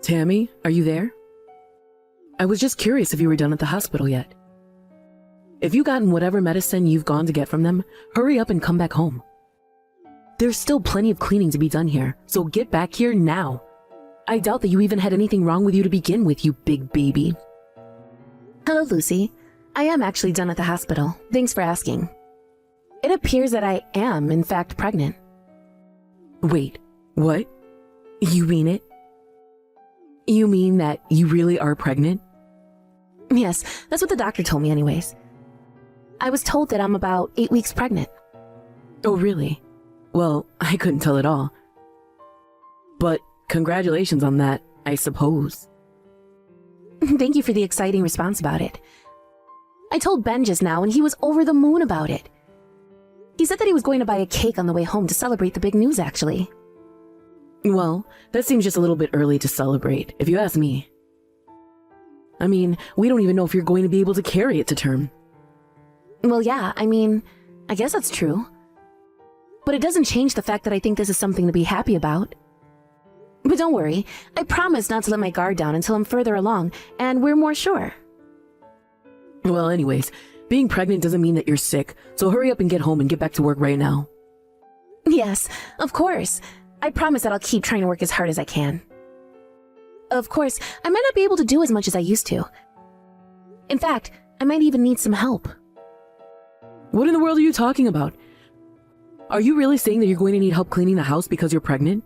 Tammy, are you there? I was just curious if you were done at the hospital yet. If you've gotten whatever medicine you've gone to get from them, hurry up and come back home. There's still plenty of cleaning to be done here, so get back here now. I doubt that you even had anything wrong with you to begin with, you big baby. Hello, Lucy. I am actually done at the hospital. Thanks for asking. It appears that I am, in fact, pregnant. Wait, what? You mean it? You mean that you really are pregnant? Yes, that's what the doctor told me anyways. I was told that I'm about 8 weeks pregnant. Oh, really? Well, I couldn't tell at all. But congratulations on that, I suppose. Thank you for the exciting response about it. I told Ben just now and he was over the moon about it. He said that he was going to buy a cake on the way home to celebrate the big news, actually. Well, that seems just a little bit early to celebrate, if you ask me. I mean, we don't even know if you're going to be able to carry it to term. Well, yeah, I guess that's true. But it doesn't change the fact that I think this is something to be happy about. But don't worry, I promise not to let my guard down until I'm further along and we're more sure. Well, anyways, being pregnant doesn't mean that you're sick, so hurry up and get home and get back to work right now. Yes, of course. I promise that I'll keep trying to work as hard as I can. Of course, I might not be able to do as much as I used to. In fact, I might even need some help. What in the world are you talking about? Are you really saying that you're going to need help cleaning the house because you're pregnant?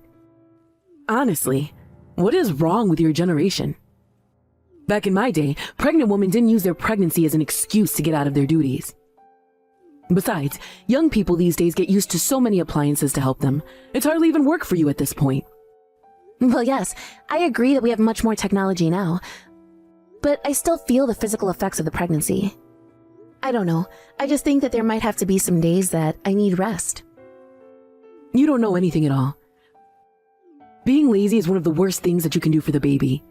Honestly, what is wrong with your generation? Back in my day, pregnant women didn't use their pregnancy as an excuse to get out of their duties. Besides, young people these days get used to so many appliances to help them. It's hardly even work for you at this point. Well, yes, I agree that we have much more technology now, but I still feel the physical effects of the pregnancy. I don't know, I just think that there might have to be some days that I need rest. You don't know anything at all. Being lazy is one of the worst things that you can do for the baby.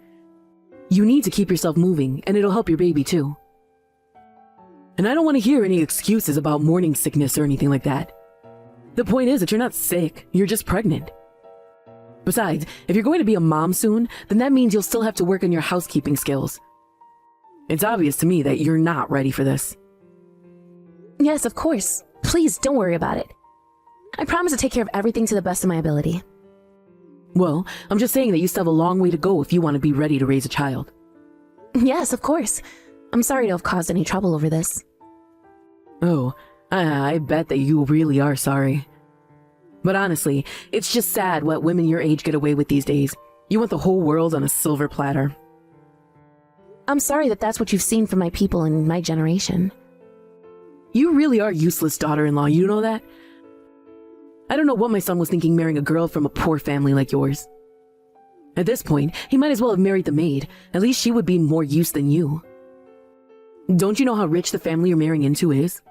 You need to keep yourself moving, and it'll help your baby too. And I don't want to hear any excuses about morning sickness or anything like that. The point is that you're not sick, you're just pregnant. Besides, if you're going to be a mom soon, then that means you'll still have to work on your housekeeping skills. It's obvious to me that you're not ready for this. Yes, of course. Please don't worry about it. I promise to take care of everything to the best of my ability. Well, I'm just saying that you still have a long way to go if you want to be ready to raise a child. Yes, of course. I'm sorry to have caused any trouble over this. Oh, I bet that you really are sorry. But honestly, it's just sad what women your age get away with these days. You want the whole world on a silver platter. I'm sorry that that's what you've seen from my people in my generation. You really are useless daughter-in-law, you know that? I don't know what my son was thinking marrying a girl from a poor family like yours. At this point, he might as well have married the maid. At least she would be more use than you. Don't you know how rich the family you're marrying into is?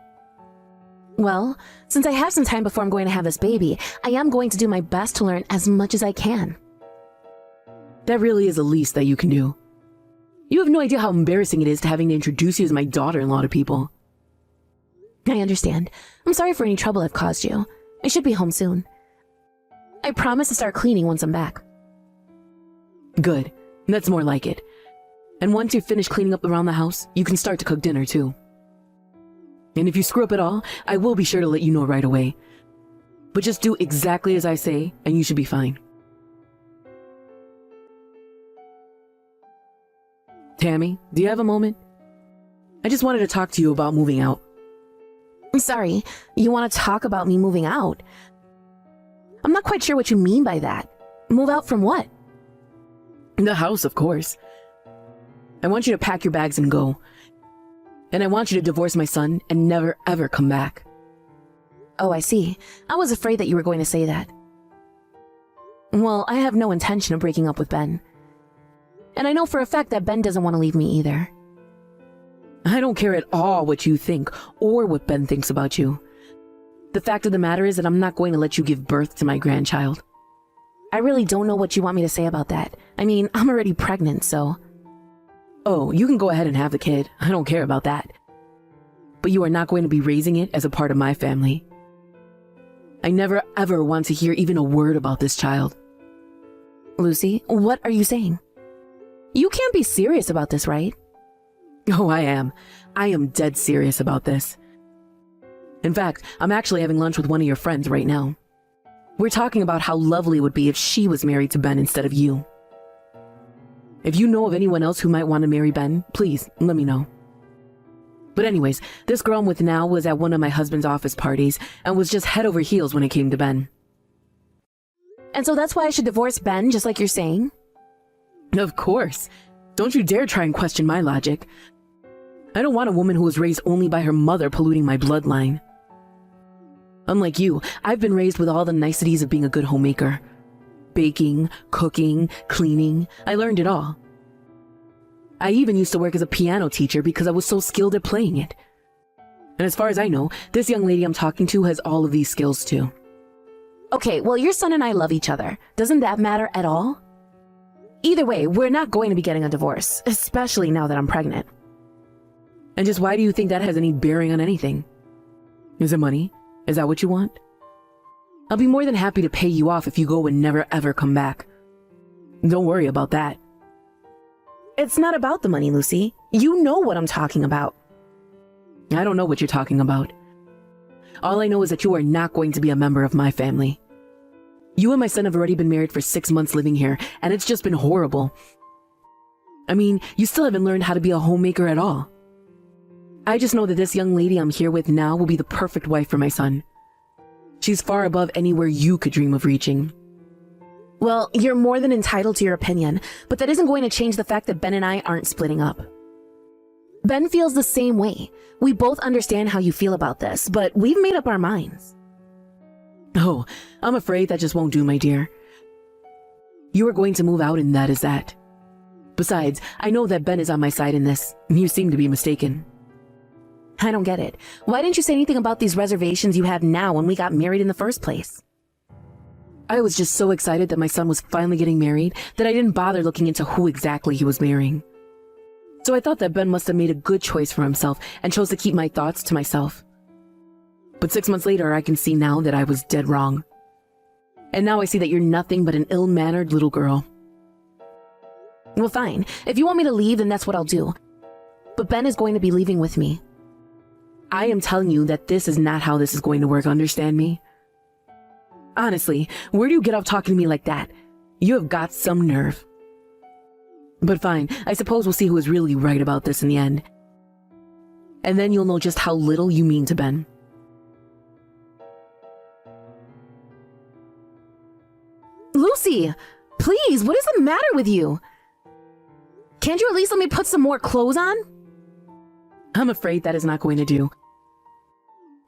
Well, since I have some time before I'm going to have this baby, I am going to do my best to learn as much as I can. That really is the least that you can do. You have no idea how embarrassing it is to having to introduce you as my daughter-in-law to people. I understand. I'm sorry for any trouble I've caused you. I should be home soon. I promise to start cleaning once I'm back. Good. That's more like it. And once you finish cleaning up around the house, you can start to cook dinner too. And if you screw up at all, I will be sure to let you know right away. But just do exactly as I say, and you should be fine. Tammy, do you have a moment? I just wanted to talk to you about moving out. I'm sorry, you want to talk about me moving out? I'm not quite sure what you mean by that. Move out from what? The house, of course. I want you to pack your bags and go. And I want you to divorce my son and never ever come back. Oh, I see. I was afraid that you were going to say that. Well, I have no intention of breaking up with Ben. And I know for a fact that Ben doesn't want to leave me either. I don't care at all what you think or what Ben thinks about you. The fact of the matter is that I'm not going to let you give birth to my grandchild. I really don't know what you want me to say about that. I mean, I'm already pregnant, so... Oh, you can go ahead and have the kid. I don't care about that. But you are not going to be raising it as a part of my family. I never ever want to hear even a word about this child. Lucy, what are you saying? You can't be serious about this, right? Oh, I am. I am dead serious about this. In fact, I'm actually having lunch with one of your friends right now. We're talking about how lovely it would be if she was married to Ben instead of you. If you know of anyone else who might want to marry Ben, please let me know. But anyways, this girl I'm with now was at one of my husband's office parties and was just head over heels when it came to Ben. And so that's why I should divorce Ben, just like you're saying? Of course. Don't you dare try and question my logic. I don't want a woman who was raised only by her mother polluting my bloodline. Unlike you, I've been raised with all the niceties of being a good homemaker. Baking, cooking, cleaning, I learned it all. I even used to work as a piano teacher because I was so skilled at playing it. And as far as I know, this young lady I'm talking to has all of these skills too. Okay, well, your son and I love each other. Doesn't that matter at all? Either way, we're not going to be getting a divorce, especially now that I'm pregnant. And just why do you think that has any bearing on anything? Is it money? Is that what you want? I'll be more than happy to pay you off if you go and never ever come back. Don't worry about that. It's not about the money, Lucy. You know what I'm talking about. I don't know what you're talking about. All I know is that you are not going to be a member of my family. You and my son have already been married for 6 months living here, and it's just been horrible. I mean, you still haven't learned how to be a homemaker at all. I just know that this young lady I'm here with now will be the perfect wife for my son. She's far above anywhere you could dream of reaching. Well, you're more than entitled to your opinion, but that isn't going to change the fact that Ben and I aren't splitting up. Ben feels the same way. We both understand how you feel about this, but we've made up our minds. Oh, I'm afraid that just won't do, my dear. You are going to move out and that is that. Besides, I know that Ben is on my side in this. You seem to be mistaken. I don't get it. Why didn't you say anything about these reservations you have now when we got married in the first place? I was just so excited that my son was finally getting married that I didn't bother looking into who exactly he was marrying. So I thought that Ben must have made a good choice for himself and chose to keep my thoughts to myself. But 6 months later, I can see now that I was dead wrong. And now I see that you're nothing but an ill-mannered little girl. Well, fine. If you want me to leave, then that's what I'll do. But Ben is going to be leaving with me. I am telling you that this is not how this is going to work, understand me? Honestly, where do you get off talking to me like that? You have got some nerve. But fine, I suppose we'll see who is really right about this in the end. And then you'll know just how little you mean to Ben. Lucy, please, what is the matter with you? Can't you at least let me put some more clothes on? I'm afraid that is not going to do.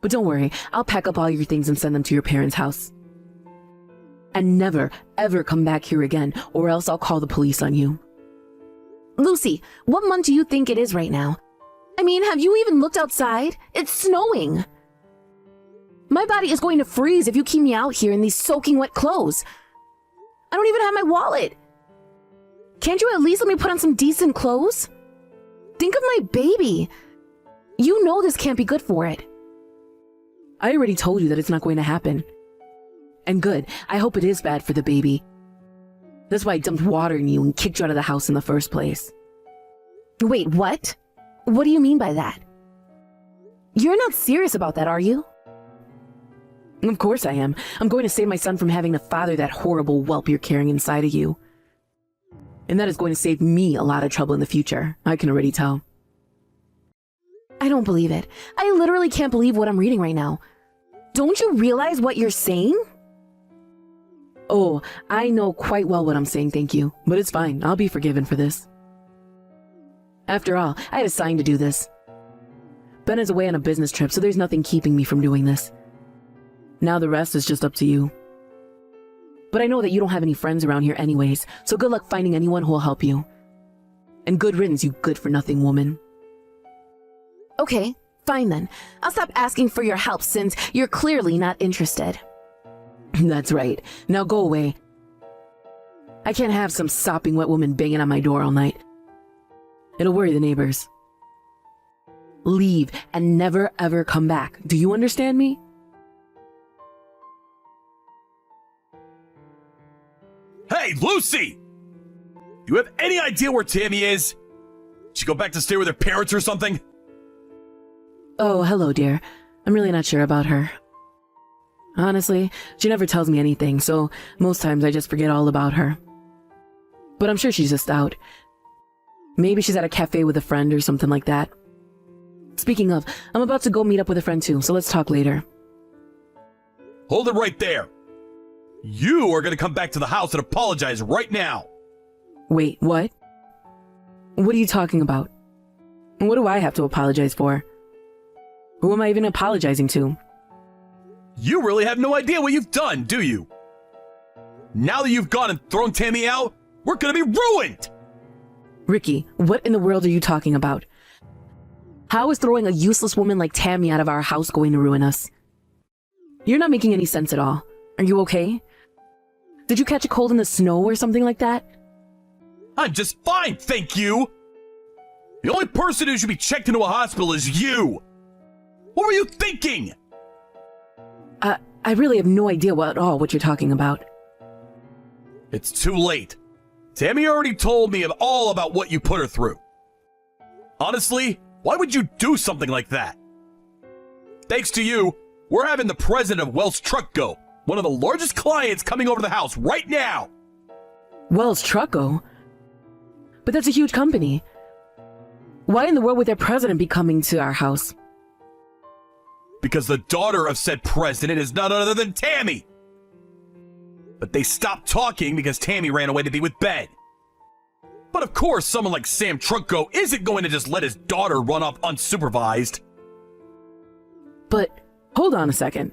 But don't worry, I'll pack up all your things and send them to your parents' house. And never, ever come back here again, or else I'll call the police on you. Lucy, what month do you think it is right now? I mean, have you even looked outside? It's snowing. My body is going to freeze if you keep me out here in these soaking wet clothes. I don't even have my wallet. Can't you at least let me put on some decent clothes? Think of my baby. You know this can't be good for it. I already told you that it's not going to happen. And good, I hope it is bad for the baby. That's why I dumped water in you and kicked you out of the house in the first place. Wait, what? What do you mean by that? You're not serious about that, are you? Of course I am. I'm going to save my son from having to father that horrible whelp you're carrying inside of you. And that is going to save me a lot of trouble in the future. I can already tell. I don't believe it. I literally can't believe what I'm reading right now. Don't you realize what you're saying? Oh, I know quite well what I'm saying, thank you. But it's fine. I'll be forgiven for this. After all, I had a sign to do this. Ben is away on a business trip, so there's nothing keeping me from doing this. Now the rest is just up to you. But I know that you don't have any friends around here anyways, so good luck finding anyone who will help you. And good riddance, you good-for-nothing woman. Okay, fine then. I'll stop asking for your help since you're clearly not interested. That's right. Now go away. I can't have some sopping wet woman banging on my door all night. It'll worry the neighbors. Leave and never ever come back. Do you understand me? Hey, Lucy! Do you have any idea where Tammy is? Did she go back to stay with her parents or something? Oh, hello, dear. I'm really not sure about her. Honestly, she never tells me anything, so most times I just forget all about her. But I'm sure she's just out. Maybe she's at a cafe with a friend or something like that. Speaking of, I'm about to go meet up with a friend too, so let's talk later. Hold it right there. You are going to come back to the house and apologize right now. Wait, what? What are you talking about? And what do I have to apologize for? Who am I even apologizing to? You really have no idea what you've done, do you? Now that you've gone and thrown Tammy out, we're going to be ruined! Ricky, what in the world are you talking about? How is throwing a useless woman like Tammy out of our house going to ruin us? You're not making any sense at all. Are you okay? Did you catch a cold in the snow or something like that? I'm just fine, thank you! The only person who should be checked into a hospital is you! What were you thinking? I really have no idea what you're talking about. It's too late. Tammy already told me all about what you put her through. Honestly, why would you do something like that? Thanks to you, we're having the president of Wells Truck Go, one of the largest clients, coming over to the house right now. Wells Trucko? But that's a huge company. Why in the world would their president be coming to our house? Because the daughter of said president is none other than Tammy. But they stopped talking because Tammy ran away to be with Ben. But of course, someone like Sam Trucko isn't going to just let his daughter run off unsupervised. But, hold on a second.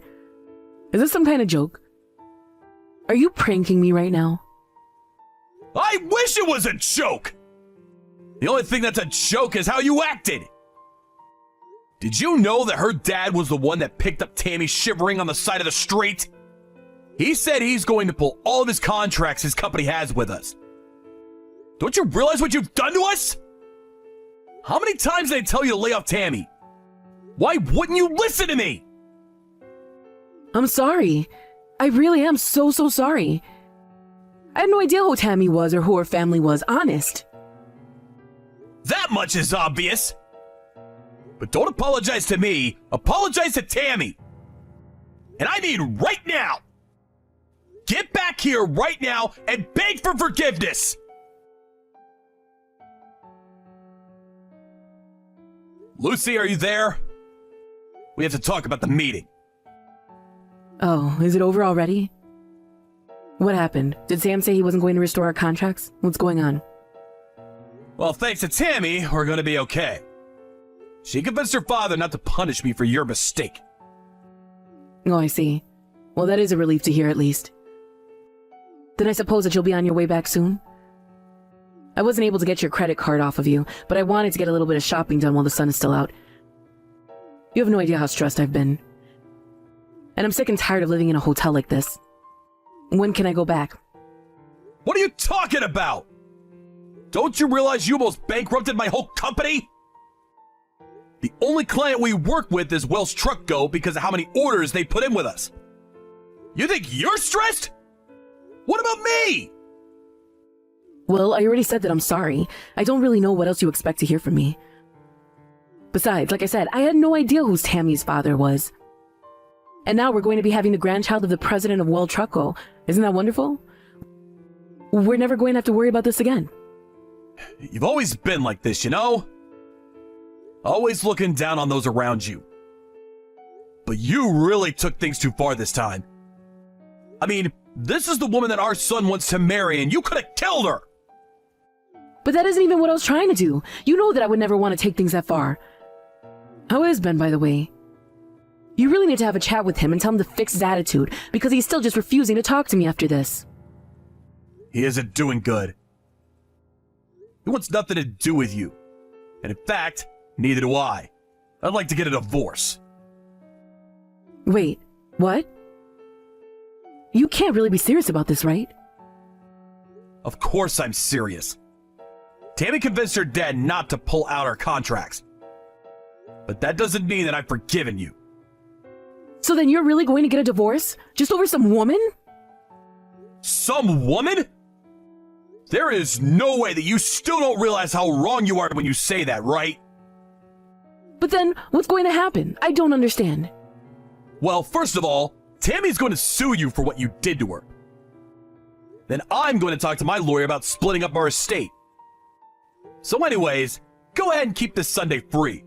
Is this some kind of joke? Are you pranking me right now? I wish it was a joke! The only thing that's a joke is how you acted. Did you know that her dad was the one that picked up Tammy shivering on the side of the street? He said he's going to pull all of his contracts his company has with us. Don't you realize what you've done to us? How many times did I tell you to lay off Tammy? Why wouldn't you listen to me? I'm sorry. I really am so sorry. I had no idea who Tammy was or who her family was, honest. That much is obvious. But don't apologize to me, apologize to Tammy. And I mean right now. Get back here right now and beg for forgiveness. Lucy, are you there? We have to talk about the meeting. Oh, is it over already? What happened? Did Sam say he wasn't going to restore our contracts? What's going on? Well, thanks to Tammy, we're going to be okay. She convinced her father not to punish me for your mistake. Oh, I see. Well, that is a relief to hear at least. Then I suppose that you'll be on your way back soon? I wasn't able to get your credit card off of you, but I wanted to get a little bit of shopping done while the sun is still out. You have no idea how stressed I've been. And I'm sick and tired of living in a hotel like this. When can I go back? What are you talking about? Don't you realize you almost bankrupted my whole company? The only client we work with is Wells Truck Go because of how many orders they put in with us. You think you're stressed? What about me? Well, I already said that I'm sorry. I don't really know what else you expect to hear from me. Besides, like I said, I had no idea who Tammy's father was. And now we're going to be having the grandchild of the president of Wells Truck Go. Isn't that wonderful? We're never going to have to worry about this again. You've always been like this, you know? Always looking down on those around you. But you really took things too far this time. I mean, this is the woman that our son wants to marry, and you could have killed her! But that isn't even what I was trying to do. You know that I would never want to take things that far. How is Ben, by the way? You really need to have a chat with him and tell him to fix his attitude, because he's still just refusing to talk to me after this. He isn't doing good. He wants nothing to do with you. And in fact, neither do I. I'd like to get a divorce. Wait, what? You can't really be serious about this, right? Of course I'm serious. Tammy convinced her dad not to pull out our contracts. But that doesn't mean that I've forgiven you. So then you're really going to get a divorce? Just over some woman? Some woman? There is no way that you still don't realize how wrong you are when you say that, right? But then, what's going to happen? I don't understand. Well, first of all, Tammy's going to sue you for what you did to her. Then I'm going to talk to my lawyer about splitting up our estate. So anyways, go ahead and keep this Sunday free.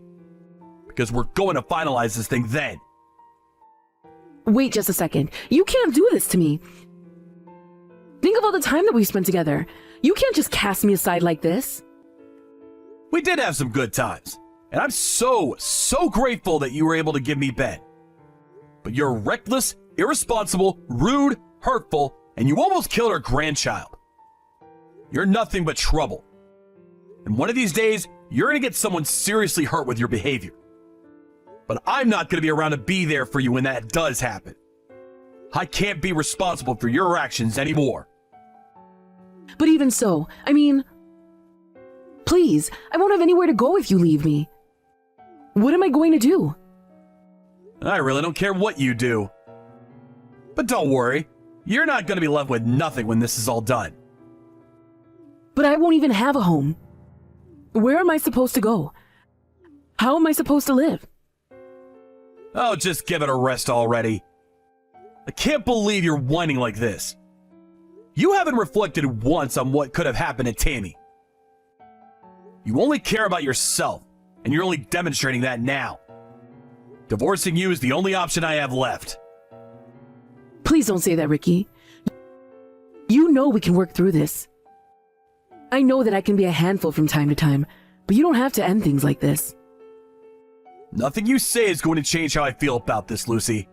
Because we're going to finalize this thing then. Wait just a second. You can't do this to me. Think of all the time that we've spent together. You can't just cast me aside like this. We did have some good times. And I'm so grateful that you were able to give me Ben. But you're reckless, irresponsible, rude, hurtful, and you almost killed our grandchild. You're nothing but trouble. And one of these days, you're going to get someone seriously hurt with your behavior. But I'm not going to be around to be there for you when that does happen. I can't be responsible for your actions anymore. But even so, I mean, please, I won't have anywhere to go if you leave me. What am I going to do? I really don't care what you do. But don't worry, you're not going to be left with nothing when this is all done. But I won't even have a home. Where am I supposed to go? How am I supposed to live? Oh, just give it a rest already. I can't believe you're whining like this. You haven't reflected once on what could have happened to Tammy. You only care about yourself, and you're only demonstrating that now. Divorcing you is the only option I have left. Please don't say that, Ricky. You know we can work through this. I know that I can be a handful from time to time, but you don't have to end things like this. Nothing you say is going to change how I feel about this, Lucy.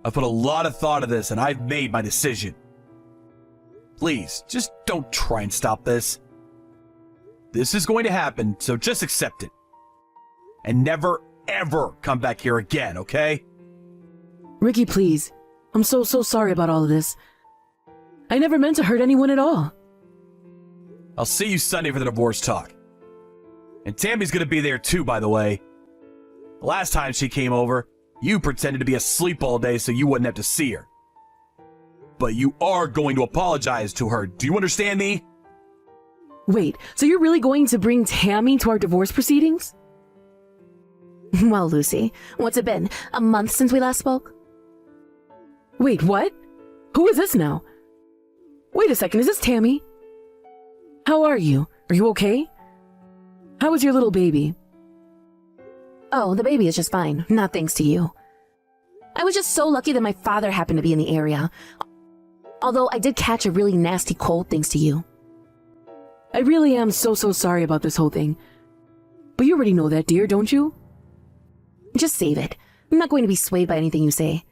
I've put a lot of thought into this, and I've made my decision. Please, just don't try and stop this. This is going to happen, so just accept it. And never, ever come back here again, okay? Ricky, please. I'm so sorry about all of this. I never meant to hurt anyone at all. I'll see you Sunday for the divorce talk. And Tammy's gonna be there too, by the way. The last time she came over, you pretended to be asleep all day so you wouldn't have to see her. But you are going to apologize to her. Do you understand me? Wait, so you're really going to bring Tammy to our divorce proceedings? Well, Lucy, what's it been? A month since we last spoke? Wait, what? Who is this now? Wait a second, is this Tammy? How are you? Are you okay? How is your little baby? Oh, the baby is just fine, not thanks to you. I was just so lucky that my father happened to be in the area. Although I did catch a really nasty cold thanks to you. I really am so sorry about this whole thing. But you already know that, dear, don't you? Just save it. I'm not going to be swayed by anything you say.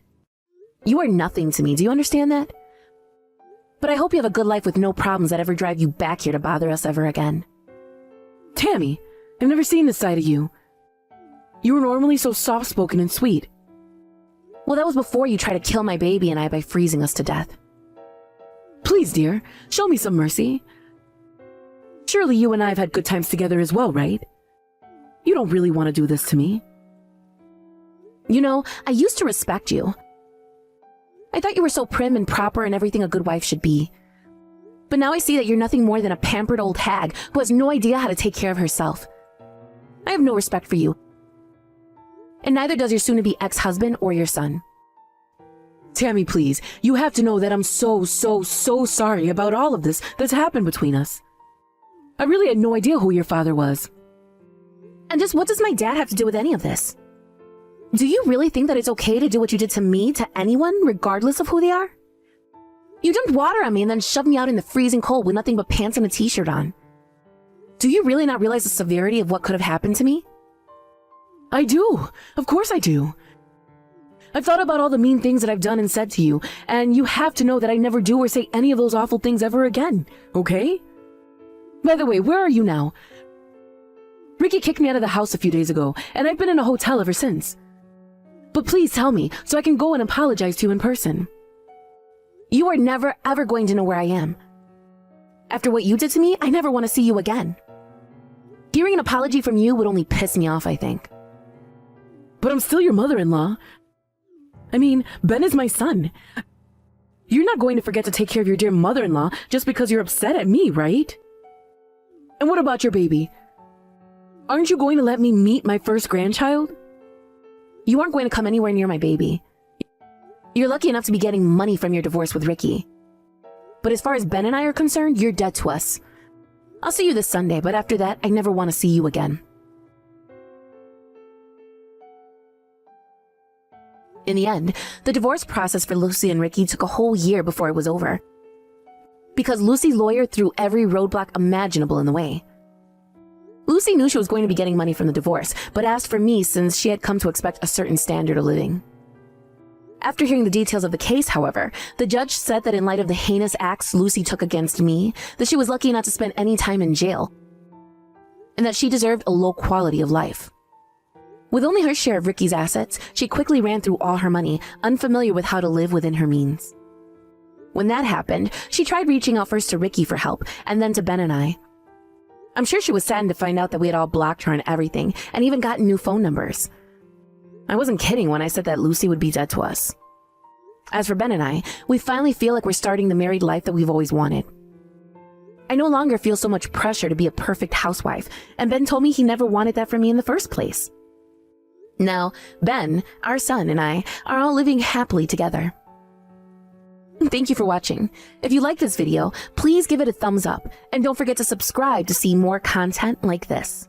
You are nothing to me, do you understand that? But I hope you have a good life with no problems that ever drive you back here to bother us ever again. Tammy, I've never seen this side of you. You were normally so soft-spoken and sweet. Well, that was before you tried to kill my baby and I by freezing us to death. Please, dear, show me some mercy. Surely you and I have had good times together as well, right? You don't really want to do this to me. You know, I used to respect you. I thought you were so prim and proper and everything a good wife should be. But now I see that you're nothing more than a pampered old hag who has no idea how to take care of herself. I have no respect for you. And neither does your soon-to-be ex-husband or your son. Tammy, please, you have to know that I'm so sorry about all of this that's happened between us. I really had no idea who your father was. And just what does my dad have to do with any of this? Do you really think that it's okay to do what you did to me to anyone, regardless of who they are? You dumped water on me and then shoved me out in the freezing cold with nothing but pants and a t-shirt on. Do you really not realize the severity of what could have happened to me? I do. Of course I do. I've thought about all the mean things that I've done and said to you, and you have to know that I never do or say any of those awful things ever again, okay? By the way, where are you now? Ricky kicked me out of the house a few days ago, and I've been in a hotel ever since. But please tell me, so I can go and apologize to you in person. You are never, ever going to know where I am. After what you did to me, I never want to see you again. Hearing an apology from you would only piss me off, I think. But I'm still your mother-in-law. I mean, Ben is my son. You're not going to forget to take care of your dear mother-in-law just because you're upset at me, right? And what about your baby? Aren't you going to let me meet my first grandchild? You aren't going to come anywhere near my baby. You're lucky enough to be getting money from your divorce with Ricky. But as far as Ben and I are concerned, you're dead to us. I'll see you this Sunday, but after that, I never want to see you again. In the end, the divorce process for Lucy and Ricky took a whole year before it was over. Because Lucy's lawyer threw every roadblock imaginable in the way. Lucy knew she was going to be getting money from the divorce, but asked for me since she had come to expect a certain standard of living. After hearing the details of the case, however, the judge said that in light of the heinous acts Lucy took against me, that she was lucky not to spend any time in jail, and that she deserved a low quality of life. With only her share of Ricky's assets, she quickly ran through all her money, unfamiliar with how to live within her means. When that happened, she tried reaching out first to Ricky for help, and then to Ben and I. I'm sure she was saddened to find out that we had all blocked her and everything, and even gotten new phone numbers. I wasn't kidding when I said that Lucy would be dead to us. As for Ben and I, we finally feel like we're starting the married life that we've always wanted. I no longer feel so much pressure to be a perfect housewife, and Ben told me he never wanted that from me in the first place. Now, Ben, our son, and I are all living happily together. Thank you for watching. If you like this video, please give it a thumbs up, and don't forget to subscribe to see more content like this.